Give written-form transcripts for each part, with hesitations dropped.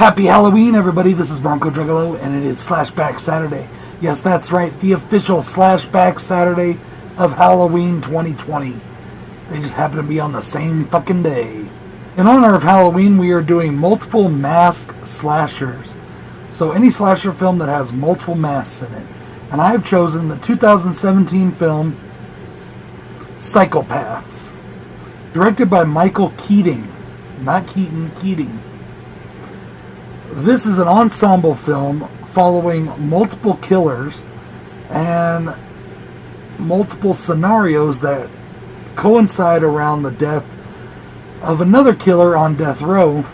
Happy Halloween, everybody. This is Bronco and it is Slashback Saturday. Yes, that's right, the official Slashback Saturday of Halloween 2020. They just happen to be on the same fucking day. In honor of Halloween, we are doing multiple mask slashers. So any slasher film that has multiple masks in it. And I have chosen the 2017 film Psychopaths, directed by Michael Keating. Not Keaton, Keating. This is an ensemble film following multiple killers and multiple scenarios that coincide around the death of another killer on death row,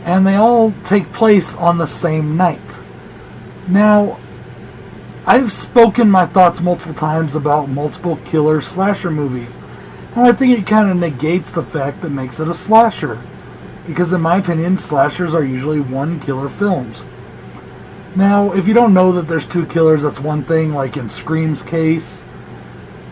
and they all take place on the same night. Now, I've spoken my thoughts multiple times about multiple killer slasher movies, and I think it kind of negates the fact that makes it a slasher. Because in my opinion, slashers are usually one killer films. Now, if you don't know that there's two killers, that's one thing, like in Scream's case,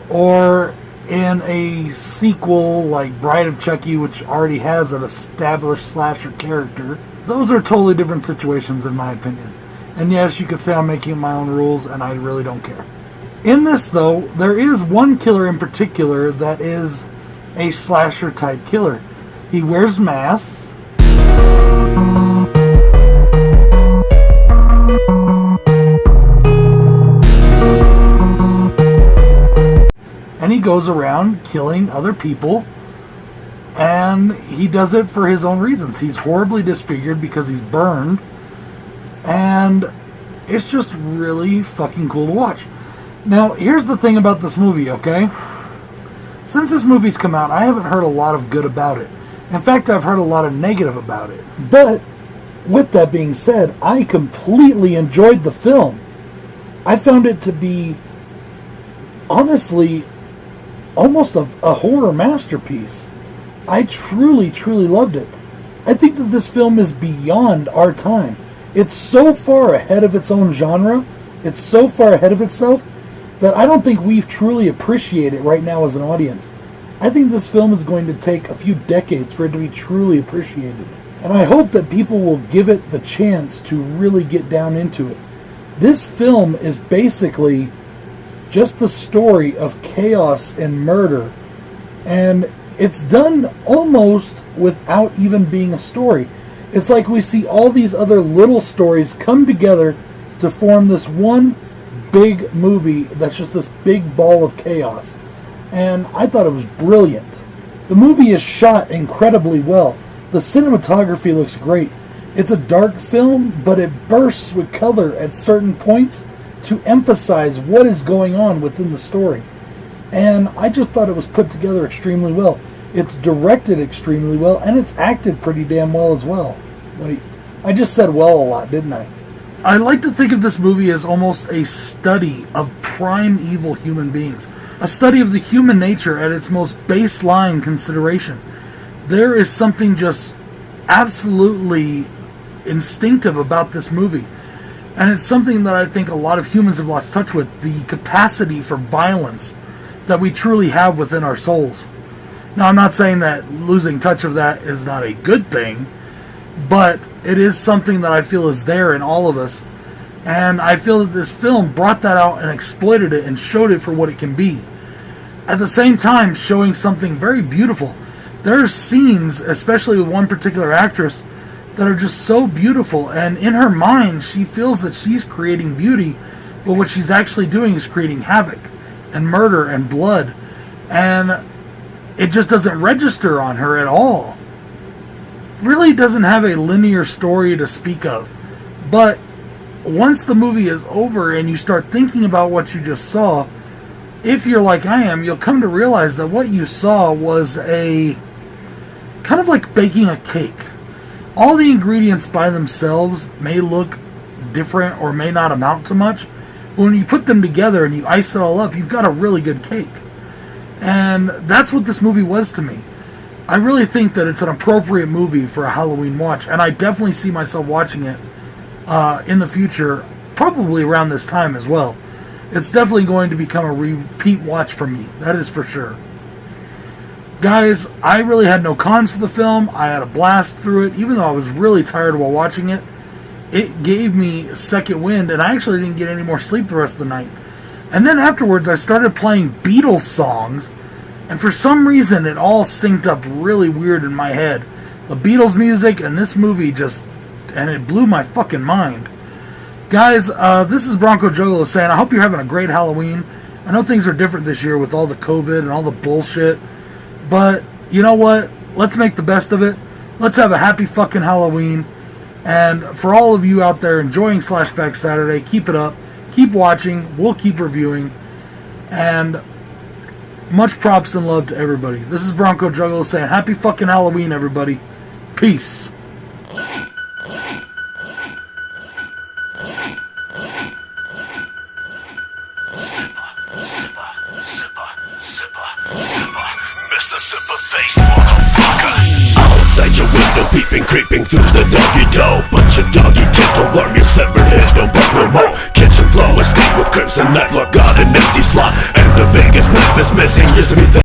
or in a sequel like Bride of Chucky, which already has an established slasher character. Those are totally different situations in my opinion. And yes, you could say I'm making my own rules, and I really don't care. In this, though, there is one killer in particular that is a slasher type killer. He wears masks. And he goes around killing other people, and he does it for his own reasons. He's horribly disfigured because he's burned, and it's just really fucking cool to watch. Now, here's the thing about this movie, okay? Since this movie's come out, I haven't heard a lot of good about it. In fact, I've heard a lot of negative about it. But, with that being said, I completely enjoyed the film. I found it to be, honestly, almost a horror masterpiece. I truly, truly loved it. I think that this film is beyond our time. It's so far ahead of its own genre, it's so far ahead of itself, that I don't think we truly appreciate it right now as an audience. I think this film is going to take a few decades for it to be truly appreciated. And I hope that people will give it the chance to really get down into it. This film is basically just the story of chaos and murder. And it's done almost without even being a story. It's like we see all these other little stories come together to form this one big movie that's just this big ball of chaos. And I thought it was brilliant. The movie is shot incredibly well. The cinematography looks great. It's a dark film, but it bursts with color at certain points to emphasize what is going on within the story. And I just thought it was put together extremely well. It's directed extremely well, and it's acted pretty damn well as well. Wait, I just said well a lot, didn't I? I like to think of this movie as almost a study of primeval human beings. A study of the human nature at its most baseline consideration. There is something just absolutely instinctive about this movie. And it's something that I think a lot of humans have lost touch with. The capacity for violence that we truly have within our souls. Now, I'm not saying that losing touch of that is not a good thing. But it is something that I feel is there in all of us. And I feel that this film brought that out and exploited it and showed it for what it can be. At the same time, showing something very beautiful. There are scenes, especially with one particular actress, that are just so beautiful. And in her mind, she feels that she's creating beauty, but what she's actually doing is creating havoc and murder and blood. And it just doesn't register on her at all. Really doesn't have a linear story to speak of. But once the movie is over and you start thinking about what you just saw, if you're like I am, you'll come to realize that what you saw was a kind of like baking a cake. All the ingredients by themselves may look different or may not amount to much, but when you put them together and you ice it all up, you've got a really good cake. And that's what this movie was to me. I really think that it's an appropriate movie for a Halloween watch, and I definitely see myself watching it in the future, probably around this time as well. It's definitely going to become a repeat watch for me, that is for sure. Guys, I really had no cons for the film. I had a blast through it. Even though I was really tired while watching it, it gave me second wind, and I actually didn't get any more sleep the rest of the night. And then afterwards, I started playing Beatles songs, and for some reason, it all synced up really weird in my head. The Beatles music and this movie and it blew my fucking mind. Guys, this is Bronco Juggalo saying, I hope you're having a great Halloween. I know things are different this year with all the COVID and all the bullshit. But, you know what? Let's make the best of it. Let's have a happy fucking Halloween. And for all of you out there enjoying Slashback Saturday, keep it up. Keep watching. We'll keep reviewing. And much props and love to everybody. This is Bronco Juggalo saying, happy fucking Halloween, everybody. Peace. Outside your window, peeping, creeping through the doggy door. But your doggy can't alarm your severed head, don't bark no more. Kitchen floor is stained with crimson, nightlock got an empty slot, and the biggest knife is missing. Used to be the